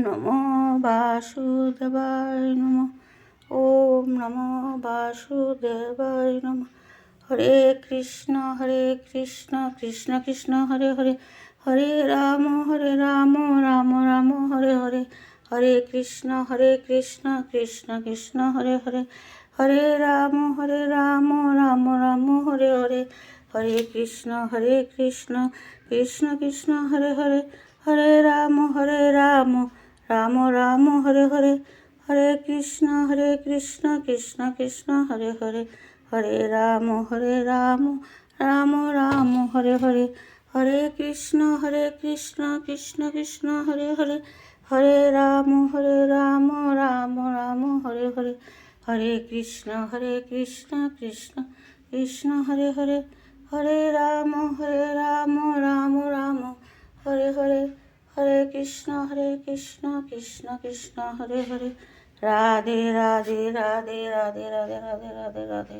নমো বাসুদেবায় নমঃ। ওম নমো বাসুদেবায় নমঃ। হরে কৃষ্ণ কৃষ্ণ কৃষ্ণ হরে হরে, হরে রাম রাম রাম হরে হরে, হরে কৃষ্ণ কৃষ্ণ কৃষ্ণ হরে হরে, হরে রাম রাম রাম হরে হরে, হরে কৃষ্ণ কৃষ্ণ কৃষ্ণ হরে হরে, হরে রাম রাম রাম হরে হরে, হরে কৃষ্ণ কৃষ্ণ কৃষ্ণ হরে হরে, হরে রাম রাম রাম হরে হরে, হরে কৃষ্ণ কৃষ্ণ কৃষ্ণ হরে হরে, হরে রাম রাম রাম হরে হরে, হরে কৃষ্ণ কৃষ্ণ কৃষ্ণ হরে হরে, হরে রাম রাম রাম হরে হরে, হরে কৃষ্ণ কৃষ্ণ কৃষ্ণ হরে হরে। রাধে রাধে রাধে রাধে রাধে রাধে রাধে রাধে।